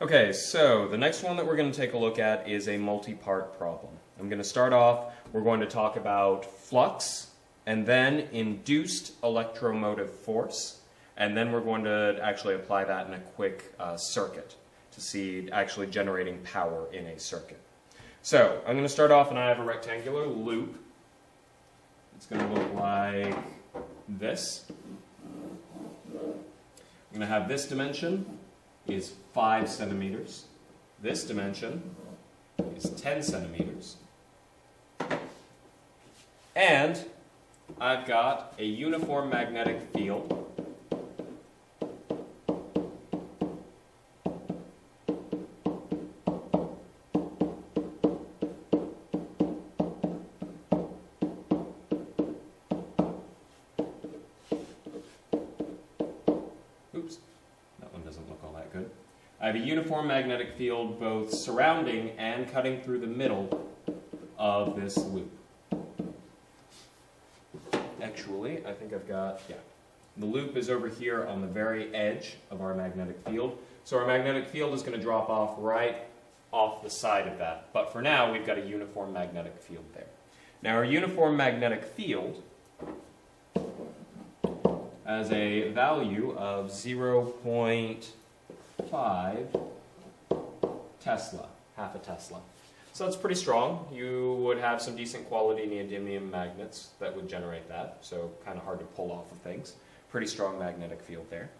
Okay, so the next one that we're going to take a look at is a multi-part problem. I'm going to start off, we're going to talk about flux, and then induced electromotive force, and then we're going to actually apply that in a quick circuit to see actually generating power in a circuit. So I'm going to start off and I have a rectangular loop. It's going to look like this. I'm going to have this dimension is 5 centimeters. This dimension is 10 centimeters. And I've got a uniform magnetic field . Oops, that one doesn't look all that good. I have a uniform magnetic field both surrounding and cutting through the middle of this loop. Actually, I think I've got, the loop is over here on the very edge of our magnetic field. So our magnetic field is going to drop off right off the side of that. But for now, we've got a uniform magnetic field there. Now our uniform magnetic field has a value of 0.5 Tesla, half a Tesla. So that's pretty strong. You would have some decent quality neodymium magnets that would generate that, so kind of hard to pull off of things. Pretty strong magnetic field there.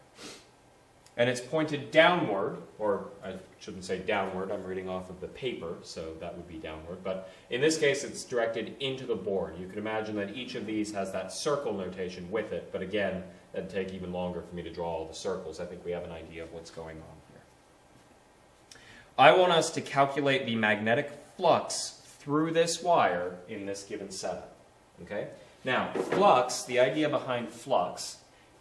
And it's pointed downward, or I shouldn't say downward, I'm reading off of the paper, so that would be downward. But in this case, it's directed into the board. You could imagine that each of these has that circle notation with it, but again, that'd take even longer for me to draw all the circles. I think we have an idea of what's going on here. I want us to calculate the magnetic flux through this wire in this given setup. Okay? Now, flux, the idea behind flux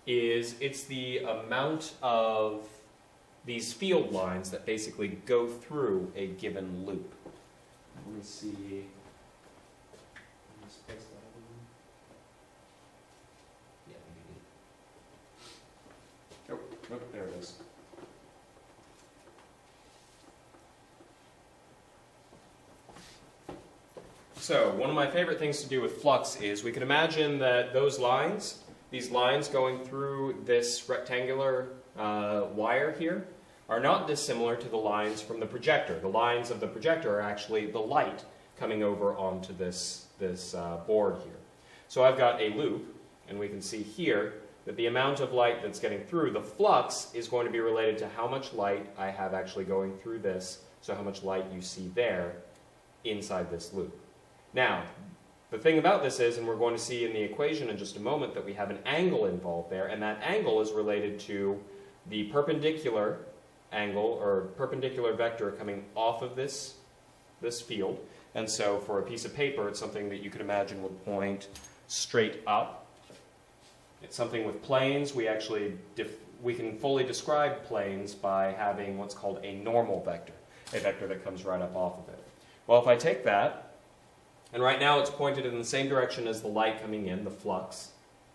is it's the amount of these field lines that basically go through a given loop. Let me see. Oh, there it is. So, one of my favorite things to do with flux is we can imagine that those lines, these lines going through this rectangular wire here, are not dissimilar to the lines from the projector. The lines of the projector are actually the light coming over onto this board here. So I've got a loop, and we can see here that the amount of light that's getting through, the flux, is going to be related to how much light I have actually going through this, so how much light you see there inside this loop. Now, the thing about this is, and we're going to see in the equation in just a moment, that we have an angle involved there, and that angle is related to the perpendicular angle, or perpendicular vector coming off of this field. And so for a piece of paper, it's something that you could imagine would point straight up. It's something with planes. We can fully describe planes by having what's called a normal vector, a vector that comes right up off of it. Well, if I take that, and right now it's pointed in the same direction as the light coming in, the flux.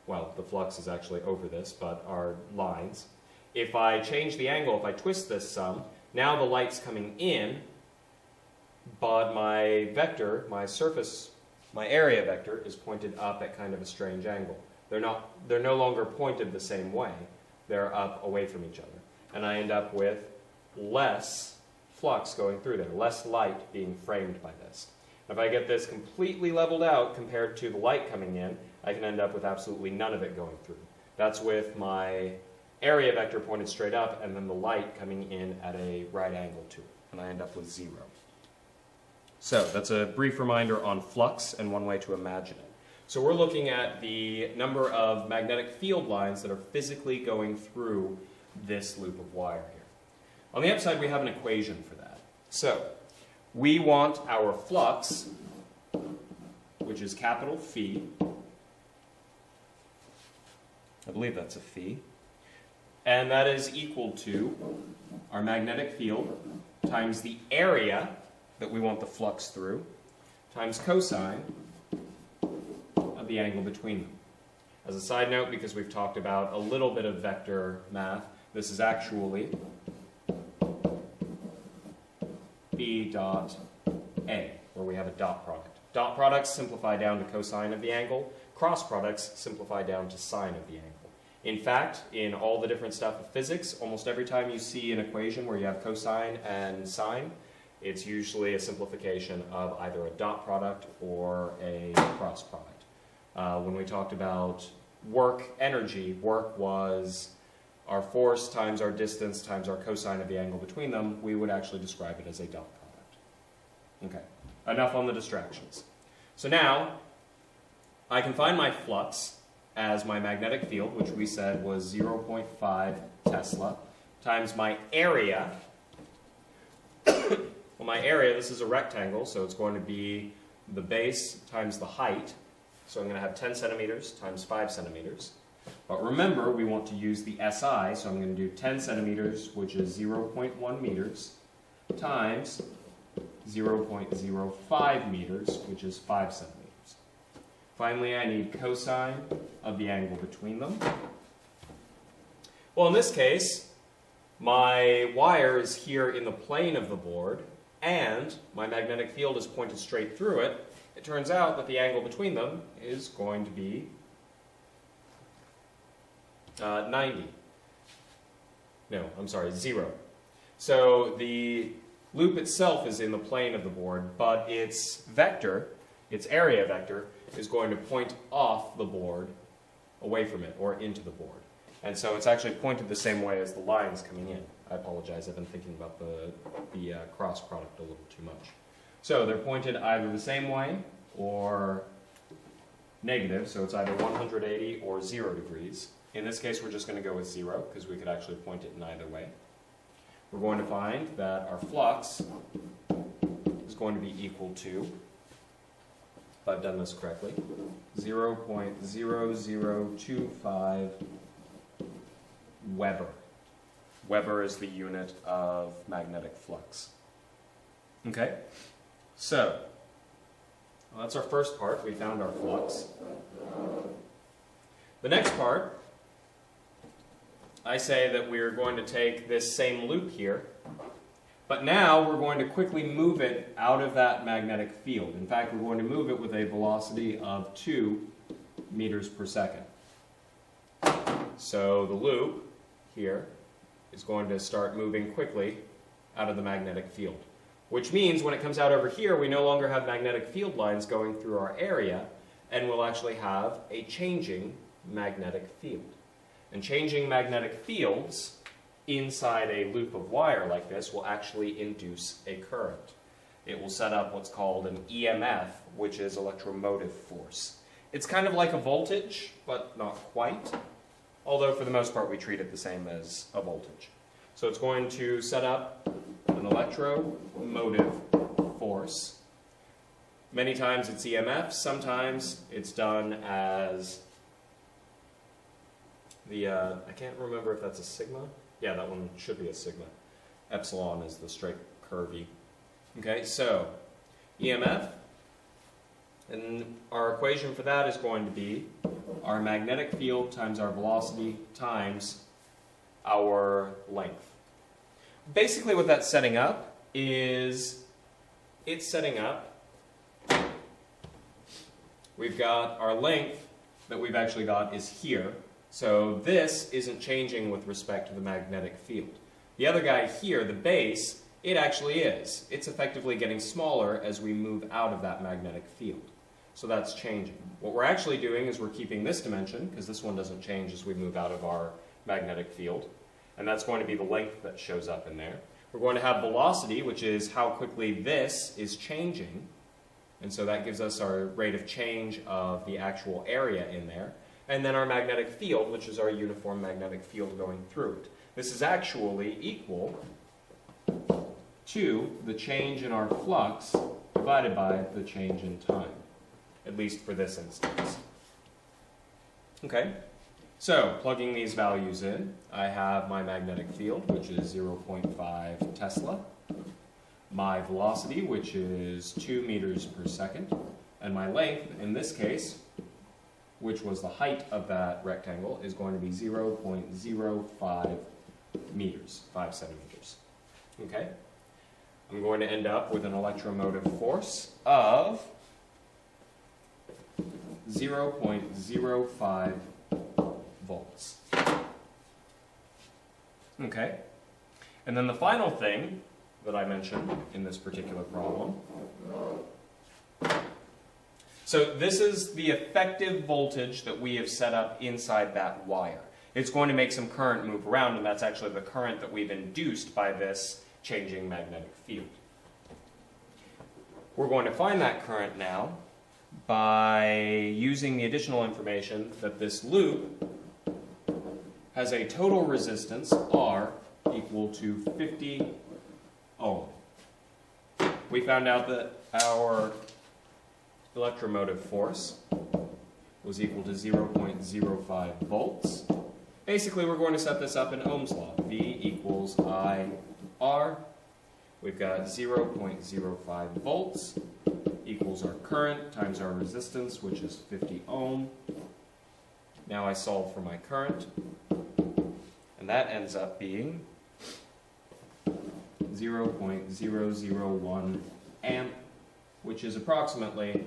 Well, the flux is actually over this, but our lines. If I change the angle, if I twist this some, now the light's coming in, but my vector, my surface, my area vector is pointed up at kind of a strange angle. They're no longer pointed the same way. They're up away from each other. And I end up with less flux going through there, less light being framed by this. If I get this completely leveled out compared to the light coming in, I can end up with absolutely none of it going through. That's with my area vector pointed straight up and then the light coming in at a right angle to it. And I end up with 0. So that's a brief reminder on flux and one way to imagine it. So we're looking at the number of magnetic field lines that are physically going through this loop of wire here. On the upside, we have an equation for that. So we want our flux, which is capital phi. I believe that's a phi. And that is equal to our magnetic field times the area that we want the flux through times cosine of the angle between them. As a side note, because we've talked about a little bit of vector math, this is actually B dot A, where we have a dot product. Dot products simplify down to cosine of the angle. Cross products simplify down to sine of the angle. In fact, in all the different stuff of physics, almost every time you see an equation where you have cosine and sine, it's usually a simplification of either a dot product or a cross product. When we talked about work energy, work was our force times our distance times our cosine of the angle between them. We would actually describe it as a dot product. Okay, enough on the distractions. So now, I can find my flux as my magnetic field, which we said was 0.5 Tesla, times my area. Well, my area, this is a rectangle, so it's going to be the base times the height. So I'm going to have 10 centimeters times 5 centimeters. But remember, we want to use the SI, so I'm going to do 10 centimeters, which is 0.1 meters, times 0.05 meters, which is 5 centimeters. Finally, I need cosine of the angle between them. Well, in this case, my wire is here in the plane of the board, and my magnetic field is pointed straight through it. It turns out that the angle between them is going to be 90. No, I'm sorry, 0. So the loop itself is in the plane of the board, but its vector, its area vector, is going to point off the board, away from it, or into the board. And so it's actually pointed the same way as the lines coming in. I apologize, I've been thinking about the cross product a little too much. So they're pointed either the same way or negative, so it's either 180 or 0 degrees. In this case, we're just going to go with 0, because we could actually point it in either way. We're going to find that our flux is going to be equal to, if I've done this correctly, 0.0025 Weber. Weber is the unit of magnetic flux. Okay, so well, that's our first part. We found our flux. The next part, I say that we're going to take this same loop here, but now we're going to quickly move it out of that magnetic field. In fact, we're going to move it with a velocity of 2 meters per second. So the loop here is going to start moving quickly out of the magnetic field, which means when it comes out over here, we no longer have magnetic field lines going through our area, and we'll actually have a changing magnetic field. And changing magnetic fields inside a loop of wire like this will actually induce a current. It will set up what's called an EMF, which is electromotive force. It's kind of like a voltage, but not quite, although for the most part we treat it the same as a voltage. So it's going to set up an electromotive force. Many times it's EMF, sometimes it's done as the, I can't remember if that's a sigma. Yeah, that one should be a sigma. Epsilon is the straight curvy. Okay, so EMF, and our equation for that is going to be our magnetic field times our velocity times our length. Basically what that's setting up is, it's setting up, we've got our length that we've actually got is here. So this isn't changing with respect to the magnetic field. The other guy here, the base, it actually is. It's effectively getting smaller as we move out of that magnetic field. So that's changing. What we're actually doing is we're keeping this dimension, because this one doesn't change as we move out of our magnetic field. And that's going to be the length that shows up in there. We're going to have velocity, which is how quickly this is changing. And so that gives us our rate of change of the actual area in there. And then our magnetic field, which is our uniform magnetic field going through it. This is actually equal to the change in our flux divided by the change in time, at least for this instance. Okay, so plugging these values in, I have my magnetic field, which is 0.5 Tesla, my velocity, which is 2 meters per second, and my length, in this case, which was the height of that rectangle, is going to be 0.05 meters, 5 centimeters. Okay? I'm going to end up with an electromotive force of 0.05 volts. Okay, and then the final thing that I mentioned in this particular problem. So this is the effective voltage that we have set up inside that wire. It's going to make some current move around, and that's actually the current that we've induced by this changing magnetic field. We're going to find that current now by using the additional information that this loop has a total resistance, R, equal to 50 ohm. We found out that our electromotive force was equal to 0.05 volts. Basically, we're going to set this up in Ohm's law. V equals IR. We've got 0.05 volts equals our current times our resistance, which is 50 ohm. Now I solve for my current, and that ends up being 0.001 amp, which is approximately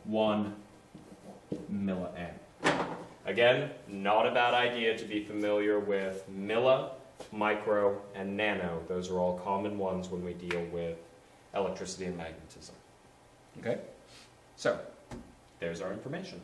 1 milliamp. Again, not a bad idea to be familiar with milli, micro, and nano. Those are all common ones when we deal with electricity and magnetism. Okay? So, there's our information.